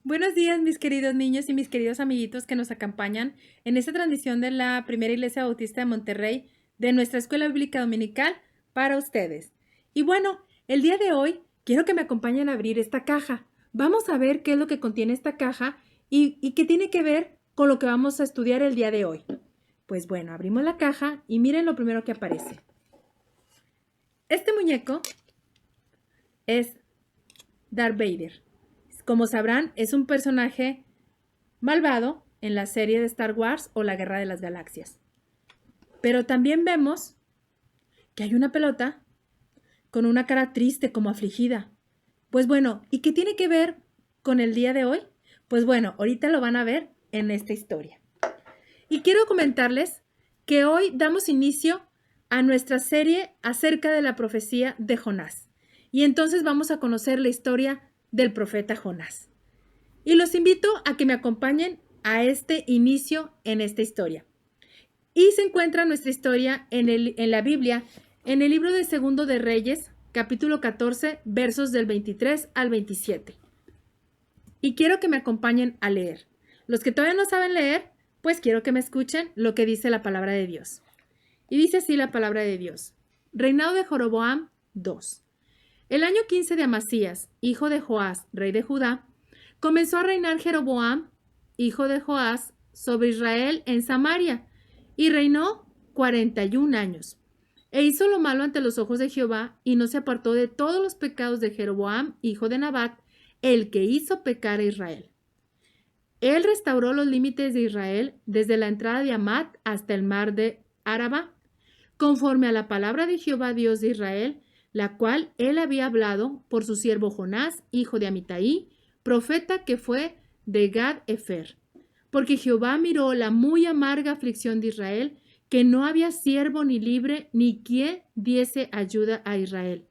Buenos días, mis queridos niños y mis queridos amiguitos que nos acompañan en esta transmisión de la Primera Iglesia Bautista de Monterrey de nuestra Escuela Bíblica Dominical para ustedes. Y bueno, el día de hoy quiero que me acompañen a abrir esta caja. Vamos a ver qué es lo que contiene esta caja y qué tiene que ver con lo que vamos a estudiar el día de hoy. Pues bueno, abrimos la caja y miren lo primero que aparece. Este muñeco es Darth Vader. Como sabrán, es un personaje malvado en la serie de Star Wars o la Guerra de las Galaxias. Pero también vemos que hay una pelota con una cara triste, como afligida. Pues bueno, ¿y qué tiene que ver con el día de hoy? Pues bueno, ahorita lo van a ver en esta historia. Y quiero comentarles que hoy damos inicio a nuestra serie acerca de la profecía de Jonás. Y entonces vamos a conocer la historia del profeta Jonás. Y los invito a que me acompañen a este inicio en esta historia. Y se encuentra nuestra historia en la Biblia, en el libro de Segundo de Reyes, capítulo 14, versos del 23 al 27. Y quiero que me acompañen a leer. Los que todavía no saben leer, pues quiero que me escuchen lo que dice la palabra de Dios. Y dice así la palabra de Dios. Reinado de Jeroboam II. El año 15 de Amasías, hijo de Joás, rey de Judá, comenzó a reinar Jeroboam, hijo de Joás, sobre Israel en Samaria, y reinó 41 años. E hizo lo malo ante los ojos de Jehová, y no se apartó de todos los pecados de Jeroboam, hijo de Nabat, el que hizo pecar a Israel. Él restauró los límites de Israel desde la entrada de Amat hasta el mar de Araba, conforme a la palabra de Jehová Dios de Israel, la cual él había hablado por su siervo Jonás, hijo de Amitai, profeta que fue de Gad-Efer. Porque Jehová miró la muy amarga aflicción de Israel, que no había siervo ni libre, ni quien diese ayuda a Israel.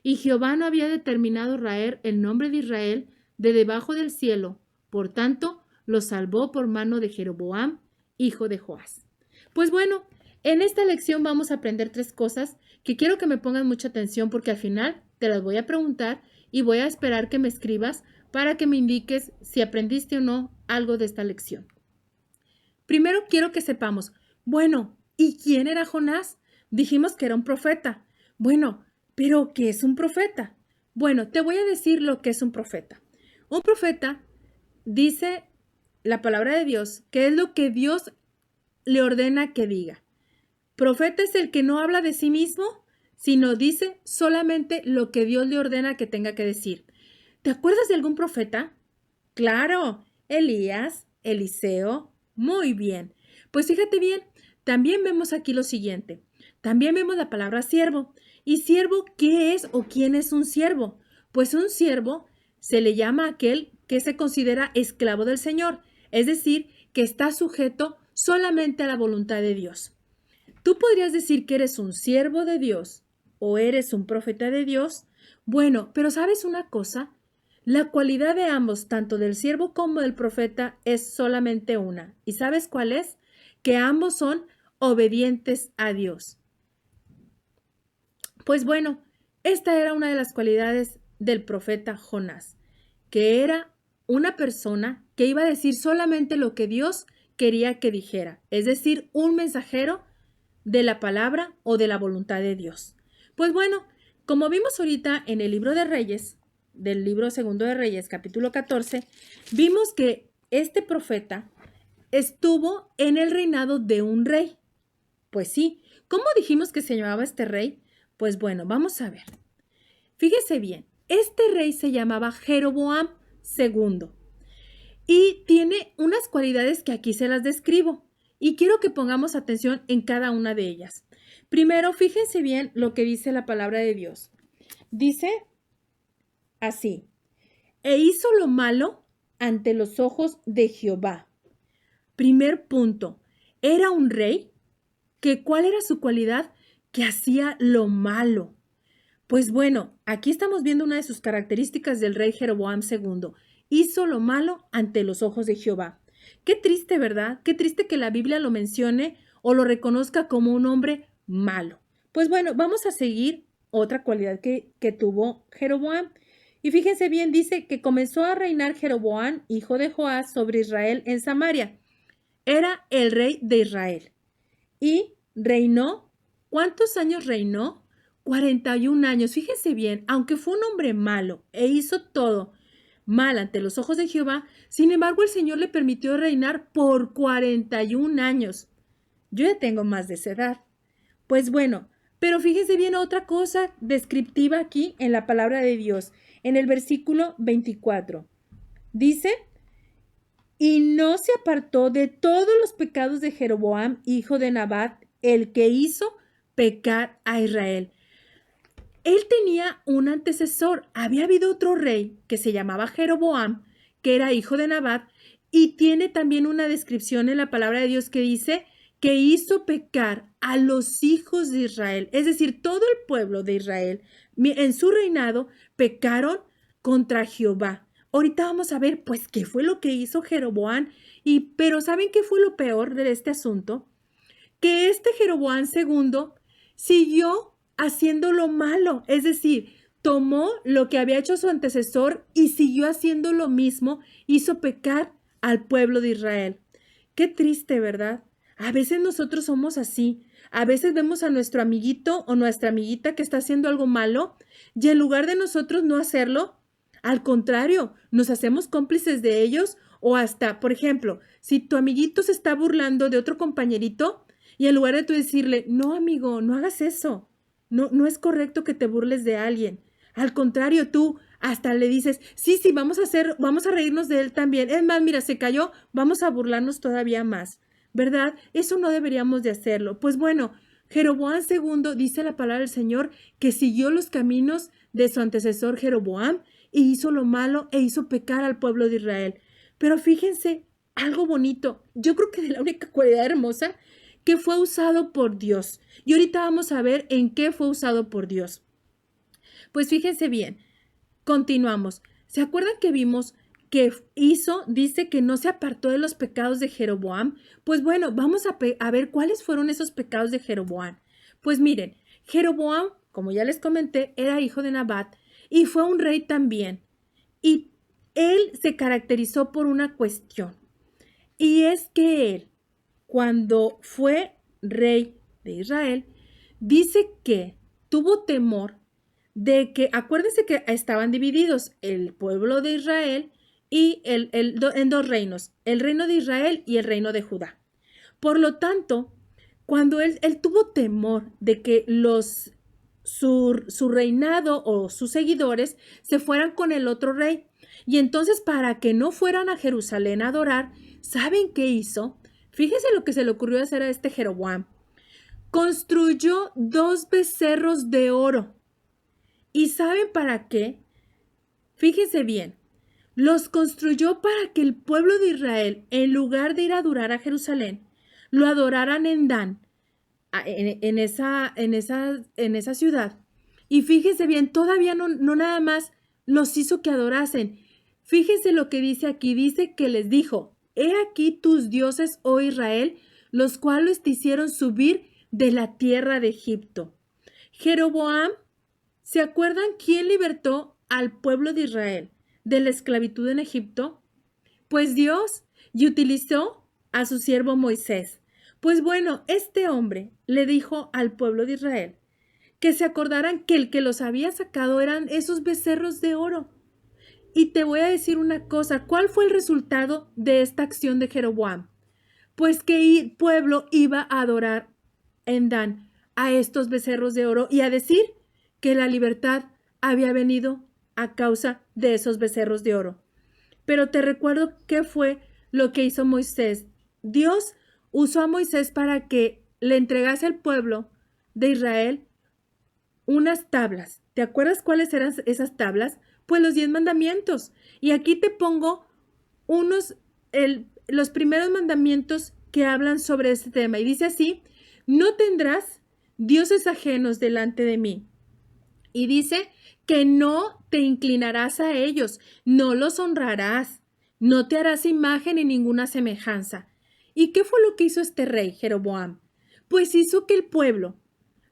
Y Jehová no había determinado raer el nombre de Israel de debajo del cielo. Por tanto, lo salvó por mano de Jeroboam, hijo de Joás. Pues bueno, en esta lección vamos a aprender 3 cosas que quiero que me pongan mucha atención porque al final te las voy a preguntar y voy a esperar que me escribas para que me indiques si aprendiste o no algo de esta lección. Primero quiero que sepamos, bueno, ¿y quién era Jonás? Dijimos que era un profeta. Bueno, ¿pero qué es un profeta? Bueno, te voy a decir lo que es un profeta. Un profeta dice la palabra de Dios, que es lo que Dios le ordena que diga. Profeta es el que no habla de sí mismo, sino dice solamente lo que Dios le ordena que tenga que decir. ¿Te acuerdas de algún profeta? Claro, Elías, Eliseo. Muy bien. Pues fíjate bien, también vemos aquí lo siguiente. También vemos la palabra siervo. ¿Y siervo qué es o quién es un siervo? Pues un siervo se le llama a aquel que se considera esclavo del Señor, es decir, que está sujeto solamente a la voluntad de Dios. Tú podrías decir que eres un siervo de Dios o eres un profeta de Dios. Bueno, pero ¿sabes una cosa? La cualidad de ambos, tanto del siervo como del profeta, es solamente una. ¿Y sabes cuál es? Que ambos son obedientes a Dios. Pues bueno, esta era una de las cualidades del profeta Jonás, que era una persona que iba a decir solamente lo que Dios quería que dijera, es decir, un mensajero de la palabra o de la voluntad de Dios. Pues bueno, como vimos ahorita en el libro de Reyes, del libro Segundo de Reyes, capítulo 14, vimos que este profeta estuvo en el reinado de un rey. Pues sí, ¿cómo dijimos que se llamaba este rey? Pues bueno, vamos a ver. Fíjese bien, este rey se llamaba Jeroboam II y tiene unas cualidades que aquí se las describo y quiero que pongamos atención en cada una de ellas. Primero, fíjense bien lo que dice la palabra de Dios. Dice así, e hizo lo malo ante los ojos de Jehová. Primer punto, era un rey que ¿cuál era su cualidad? Que hacía lo malo. Pues bueno, aquí estamos viendo una de sus características del rey Jeroboam II. Hizo lo malo ante los ojos de Jehová. Qué triste, ¿verdad? Qué triste que la Biblia lo mencione o lo reconozca como un hombre malo. Pues bueno, vamos a seguir otra cualidad que tuvo Jeroboam. Y fíjense bien, dice que comenzó a reinar Jeroboam, hijo de Joás, sobre Israel en Samaria. Era el rey de Israel. Y reinó, ¿cuántos años reinó? 41 años. Fíjense bien, aunque fue un hombre malo e hizo todo mal ante los ojos de Jehová, sin embargo el Señor le permitió reinar por 41 años. Yo ya tengo más de esa edad. Pues bueno, pero fíjense bien otra cosa descriptiva aquí en la palabra de Dios, en el versículo 24. Dice, y no se apartó de todos los pecados de Jeroboam, hijo de Nabat, el que hizo pecar a Israel. Él tenía un antecesor. Había habido otro rey que se llamaba Jeroboam, que era hijo de Nabat, y tiene también una descripción en la palabra de Dios que dice que hizo pecar a los hijos de Israel. Es decir, todo el pueblo de Israel en su reinado pecaron contra Jehová. Ahorita vamos a ver, pues, qué fue lo que hizo Jeroboam. Pero ¿saben qué fue lo peor de este asunto? Que este Jeroboam II siguió haciendo lo malo, es decir, tomó lo que había hecho su antecesor y siguió haciendo lo mismo, hizo pecar al pueblo de Israel. Qué triste, ¿verdad? A veces nosotros somos así. A veces vemos a nuestro amiguito o nuestra amiguita que está haciendo algo malo y en lugar de nosotros no hacerlo, al contrario, nos hacemos cómplices de ellos o hasta, por ejemplo, si tu amiguito se está burlando de otro compañerito y en lugar de tú decirle, no, amigo, no hagas eso, no es correcto que te burles de alguien. Al contrario, tú hasta le dices, sí, vamos a reírnos de él también. Es más, mira, se cayó, vamos a burlarnos todavía más. ¿Verdad? Eso no deberíamos de hacerlo. Pues bueno, Jeroboam II dice la palabra del Señor que siguió los caminos de su antecesor Jeroboam y hizo lo malo e hizo pecar al pueblo de Israel. Pero fíjense, algo bonito, yo creo que de la única cualidad hermosa que fue usado por Dios. Y ahorita vamos a ver en qué fue usado por Dios. Pues fíjense bien, continuamos. ¿Se acuerdan que vimos que dice que no se apartó de los pecados de Jeroboam? Pues bueno, vamos a ver cuáles fueron esos pecados de Jeroboam. Pues miren, Jeroboam, como ya les comenté, era hijo de Nabat y fue un rey también. Y él se caracterizó por una cuestión. Y es que él, cuando fue rey de Israel, dice que tuvo temor de que, acuérdense que estaban divididos el pueblo de Israel y en dos reinos, el reino de Israel y el reino de Judá. Por lo tanto, cuando él tuvo temor de que su reinado o sus seguidores se fueran con el otro rey, y entonces para que no fueran a Jerusalén a adorar, ¿saben qué hizo? Fíjense lo que se le ocurrió hacer a este Jeroboam. Construyó 2 becerros de oro. ¿Y saben para qué? Fíjense bien, los construyó para que el pueblo de Israel, en lugar de ir a adorar a Jerusalén, lo adoraran en Dan, en esa ciudad. Y fíjense bien, todavía no nada más los hizo que adorasen. Fíjense lo que dice aquí, dice que les dijo, he aquí tus dioses, oh Israel, los cuales te hicieron subir de la tierra de Egipto. Jeroboam, ¿se acuerdan quién libertó al pueblo de Israel de la esclavitud en Egipto? Pues Dios, y utilizó a su siervo Moisés. Pues bueno, este hombre le dijo al pueblo de Israel que se acordaran que el que los había sacado eran esos becerros de oro. Y te voy a decir una cosa, ¿cuál fue el resultado de esta acción de Jeroboam? Pues que el pueblo iba a adorar en Dan a estos becerros de oro y a decir que la libertad había venido a causa de esos becerros de oro. Pero te recuerdo qué fue lo que hizo Moisés. Dios usó a Moisés para que le entregase al pueblo de Israel unas tablas. ¿Te acuerdas cuáles eran esas tablas? Pues los 10 mandamientos. Y aquí te pongo los primeros mandamientos que hablan sobre este tema. Y dice así, no tendrás dioses ajenos delante de mí. Y dice que no te inclinarás a ellos, no los honrarás, no te harás imagen ni ninguna semejanza. ¿Y qué fue lo que hizo este rey, Jeroboam? Pues hizo que el pueblo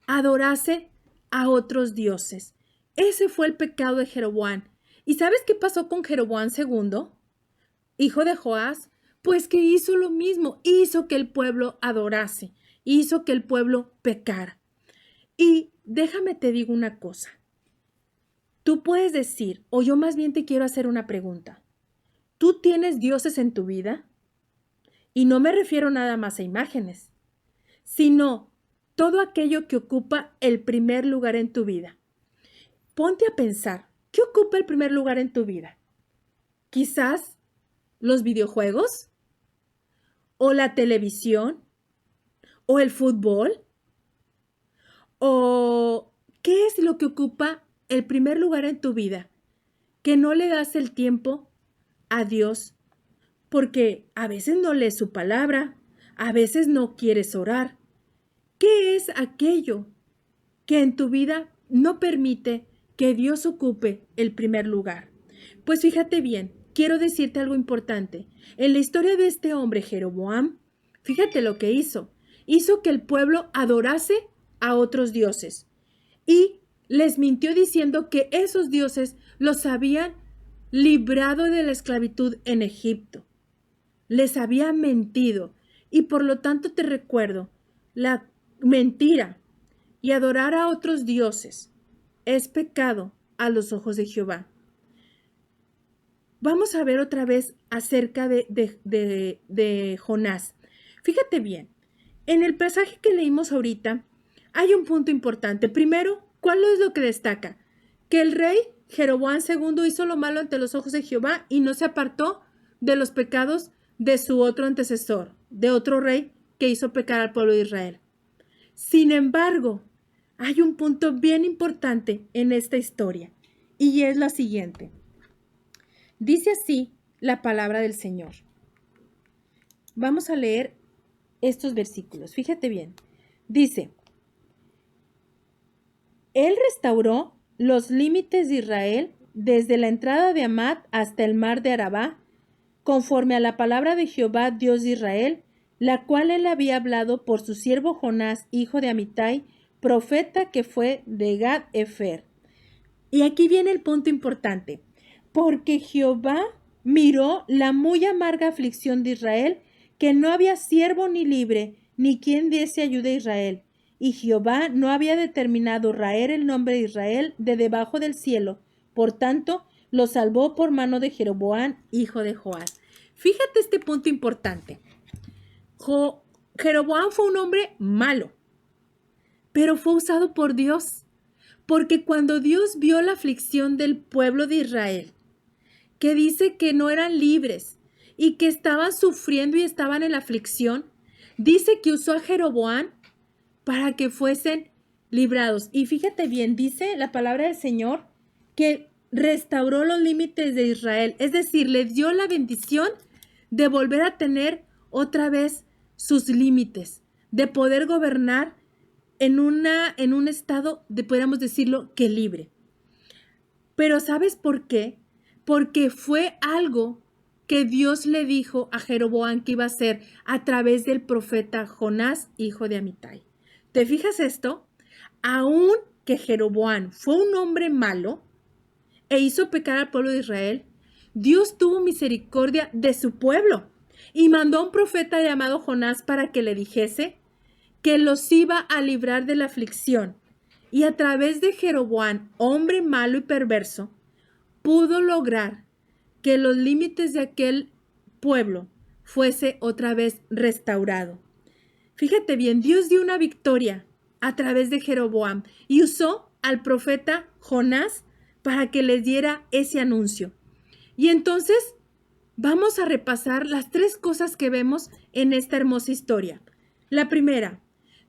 adorase a otros dioses. Ese fue el pecado de Jeroboam. ¿Y sabes qué pasó con Jeroboam II, hijo de Joás? Pues que hizo lo mismo, hizo que el pueblo adorase, hizo que el pueblo pecara. Y déjame te digo una cosa. Tú puedes decir, o yo más bien te quiero hacer una pregunta. ¿Tú tienes dioses en tu vida? Y no me refiero nada más a imágenes, sino todo aquello que ocupa el primer lugar en tu vida. Ponte a pensar, ¿qué ocupa el primer lugar en tu vida? Quizás los videojuegos, o la televisión, o el fútbol, o ¿qué es lo que ocupa el primer lugar en tu vida? Que no le das el tiempo a Dios, porque a veces no lees su palabra, a veces no quieres orar. ¿Qué es aquello que en tu vida no permite que Dios ocupe el primer lugar? Pues fíjate bien, quiero decirte algo importante. En la historia de este hombre, Jeroboam, fíjate lo que hizo. Hizo que el pueblo adorase a otros dioses y les mintió diciendo que esos dioses los habían librado de la esclavitud en Egipto. Les había mentido y por lo tanto te recuerdo, la mentira y adorar a otros dioses es pecado a los ojos de Jehová. Vamos a ver otra vez acerca de Jonás. Fíjate bien, en el pasaje que leímos ahorita hay un punto importante. Primero, ¿cuál es lo que destaca? Que el rey Jeroboam II hizo lo malo ante los ojos de Jehová y no se apartó de los pecados de su otro antecesor, de otro rey que hizo pecar al pueblo de Israel. Sin embargo, hay un punto bien importante en esta historia y es la siguiente. Dice así la palabra del Señor. Vamos a leer estos versículos. Fíjate bien. Dice, Él restauró los límites de Israel desde la entrada de Amat hasta el mar de Arabá, conforme a la palabra de Jehová, Dios de Israel, la cual él había hablado por su siervo Jonás, hijo de Amitai, profeta que fue de Gad-Efer. Y aquí viene el punto importante. Porque Jehová miró la muy amarga aflicción de Israel, que no había siervo ni libre, ni quien diese ayuda a Israel. Y Jehová no había determinado raer el nombre de Israel de debajo del cielo. Por tanto, lo salvó por mano de Jeroboam, hijo de Joás. Fíjate este punto importante. Jeroboam fue un hombre malo, pero fue usado por Dios. Porque cuando Dios vio la aflicción del pueblo de Israel, que dice que no eran libres y que estaban sufriendo y estaban en la aflicción, dice que usó a Jeroboam para que fuesen librados. Y fíjate bien, dice la palabra del Señor que restauró los límites de Israel, es decir, le dio la bendición de volver a tener otra vez sus límites, de poder gobernar en un estado, podríamos decirlo, que libre. Pero ¿sabes por qué? Porque fue algo que Dios le dijo a Jeroboam que iba a hacer a través del profeta Jonás, hijo de Amitai. ¿Te fijas esto? Aun que Jeroboam fue un hombre malo e hizo pecar al pueblo de Israel, Dios tuvo misericordia de su pueblo y mandó a un profeta llamado Jonás para que le dijese que los iba a librar de la aflicción. Y a través de Jeroboam, hombre malo y perverso, pudo lograr que los límites de aquel pueblo fuese otra vez restaurado. Fíjate bien, Dios dio una victoria a través de Jeroboam y usó al profeta Jonás para que les diera ese anuncio. Y entonces vamos a repasar las tres cosas que vemos en esta hermosa historia. La primera,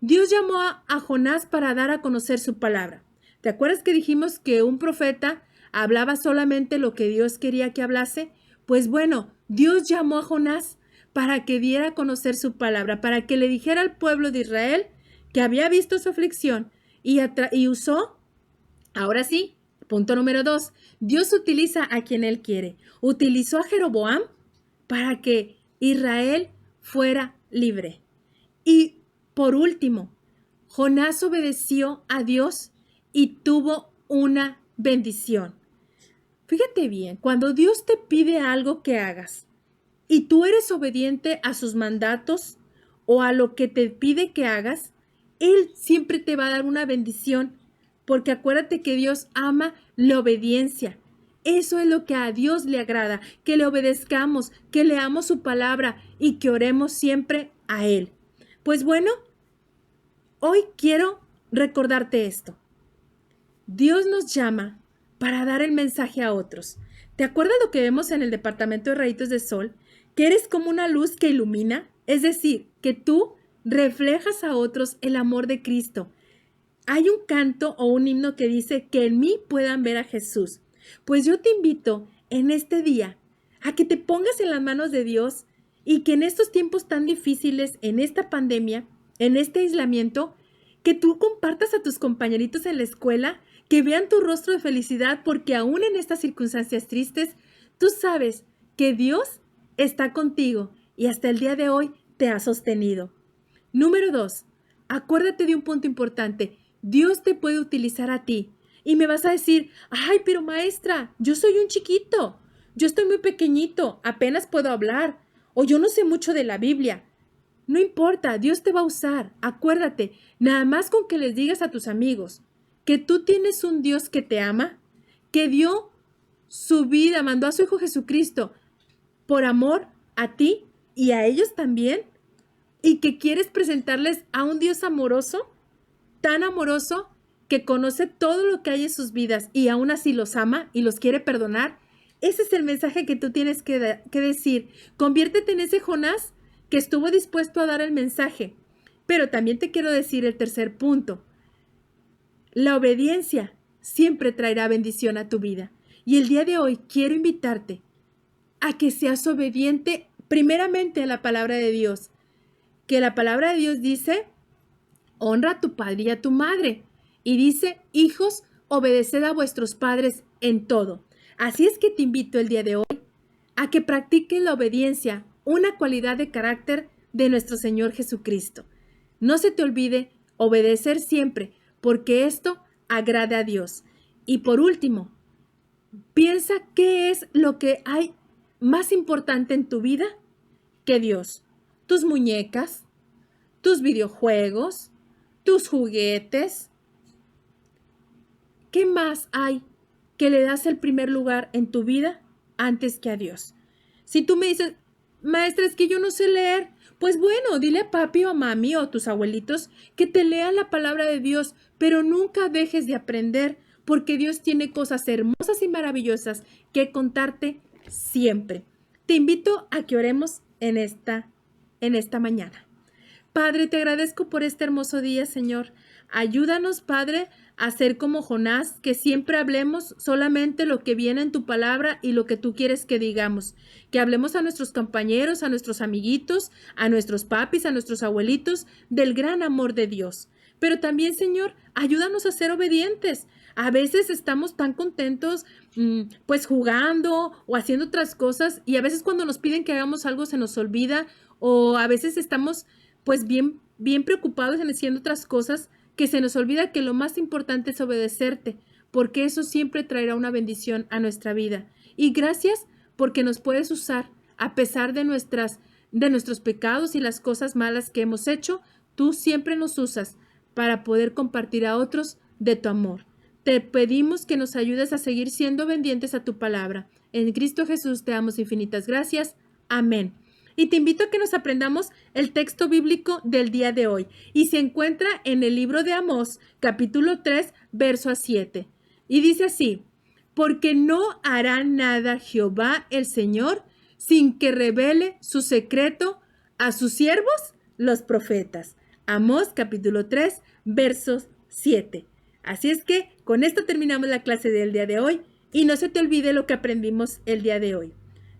Dios llamó a Jonás para dar a conocer su palabra. ¿Te acuerdas que dijimos que un profeta hablaba solamente lo que Dios quería que hablase? Pues bueno, Dios llamó a Jonás para que diera a conocer su palabra, para que le dijera al pueblo de Israel que había visto su aflicción y usó, ahora sí, punto número 2, Dios utiliza a quien Él quiere. Utilizó a Jeroboam para que Israel fuera libre. Y por último, Jonás obedeció a Dios y tuvo una bendición. Fíjate bien, cuando Dios te pide algo que hagas y tú eres obediente a sus mandatos o a lo que te pide que hagas, Él siempre te va a dar una bendición, porque acuérdate que Dios ama la obediencia. Eso es lo que a Dios le agrada, que le obedezcamos, que leamos su palabra y que oremos siempre a Él. Pues bueno, hoy quiero recordarte esto. Dios nos llama para dar el mensaje a otros. ¿Te acuerdas lo que vemos en el departamento de rayitos de sol? Que eres como una luz que ilumina, es decir, que tú reflejas a otros el amor de Cristo. Hay un canto o un himno que dice que en mí puedan ver a Jesús. Pues yo te invito en este día a que te pongas en las manos de Dios y que en estos tiempos tan difíciles, en esta pandemia, en este aislamiento, que tú compartas a tus compañeritos en la escuela, que vean tu rostro de felicidad, porque aún en estas circunstancias tristes, tú sabes que Dios está contigo y hasta el día de hoy te ha sostenido. Número 2. Acuérdate de un punto importante. Dios te puede utilizar a ti. Y me vas a decir, ay, pero maestra, yo soy un chiquito. Yo estoy muy pequeñito, apenas puedo hablar. O yo no sé mucho de la Biblia. No importa, Dios te va a usar. Acuérdate, nada más con que les digas a tus amigos que tú tienes un Dios que te ama, que dio su vida, mandó a su Hijo Jesucristo por amor a ti y a ellos también, y que quieres presentarles a un Dios amoroso, tan amoroso que conoce todo lo que hay en sus vidas y aún así los ama y los quiere perdonar. Ese es el mensaje que tú tienes que decir. Conviértete en ese Jonás que estuvo dispuesto a dar el mensaje. Pero también te quiero decir el tercer punto. La obediencia siempre traerá bendición a tu vida. Y el día de hoy quiero invitarte a que seas obediente primeramente a la palabra de Dios. Que la palabra de Dios dice, honra a tu padre y a tu madre. Y dice, hijos, obedeced a vuestros padres en todo. Así es que te invito el día de hoy a que practiques la obediencia, una cualidad de carácter de nuestro Señor Jesucristo. No se te olvide obedecer siempre, porque esto agrada a Dios. Y por último, piensa qué es lo que hay más importante en tu vida que Dios. Tus muñecas, tus videojuegos, tus juguetes. ¿Qué más hay que le das el primer lugar en tu vida antes que a Dios? Si tú me dices, maestra, es que yo no sé leer, pues bueno, dile a papi o a mami o a tus abuelitos que te lean la palabra de Dios, pero nunca dejes de aprender, porque Dios tiene cosas hermosas y maravillosas que contarte siempre. Te invito a que oremos en esta mañana. Padre, te agradezco por este hermoso día, Señor. Ayúdanos, Padre, a ser como Jonás, que siempre hablemos solamente lo que viene en tu palabra y lo que tú quieres que digamos. Que hablemos a nuestros compañeros, a nuestros amiguitos, a nuestros papis, a nuestros abuelitos, del gran amor de Dios. Pero también, Señor, ayúdanos a ser obedientes. A veces estamos tan contentos, pues jugando o haciendo otras cosas, y a veces cuando nos piden que hagamos algo se nos olvida, o a veces estamos pues bien preocupados en haciendo otras cosas, que se nos olvida que lo más importante es obedecerte, porque eso siempre traerá una bendición a nuestra vida. Y gracias porque nos puedes usar a pesar de nuestros pecados y las cosas malas que hemos hecho. Tú siempre nos usas para poder compartir a otros de tu amor. Te pedimos que nos ayudes a seguir siendo obedientes a tu palabra. En Cristo Jesús te damos infinitas gracias. Amén. Y te invito a que nos aprendamos el texto bíblico del día de hoy. Y se encuentra en el libro de Amós, capítulo 3, verso 7. Y dice así: porque no hará nada Jehová el Señor sin que revele su secreto a sus siervos, los profetas. Amós, capítulo 3, versos 7. Así es que con esto terminamos la clase del día de hoy. Y no se te olvide lo que aprendimos el día de hoy.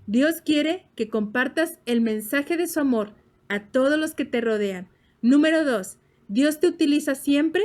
Dios quiere que compartas el mensaje de su amor a todos los que te rodean. Número 2, Dios te utiliza siempre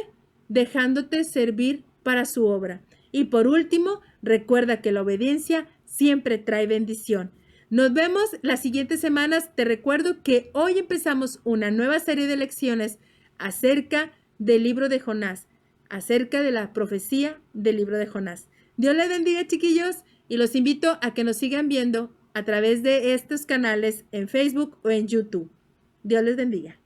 dejándote servir para su obra. Y por último, recuerda que la obediencia siempre trae bendición. Nos vemos las siguientes semanas. Te recuerdo que hoy empezamos una nueva serie de lecciones acerca del libro de Jonás, acerca de la profecía del libro de Jonás. Dios les bendiga, chiquillos. y los invito a que nos sigan viendo a través de estos canales en Facebook o en YouTube. Dios les bendiga.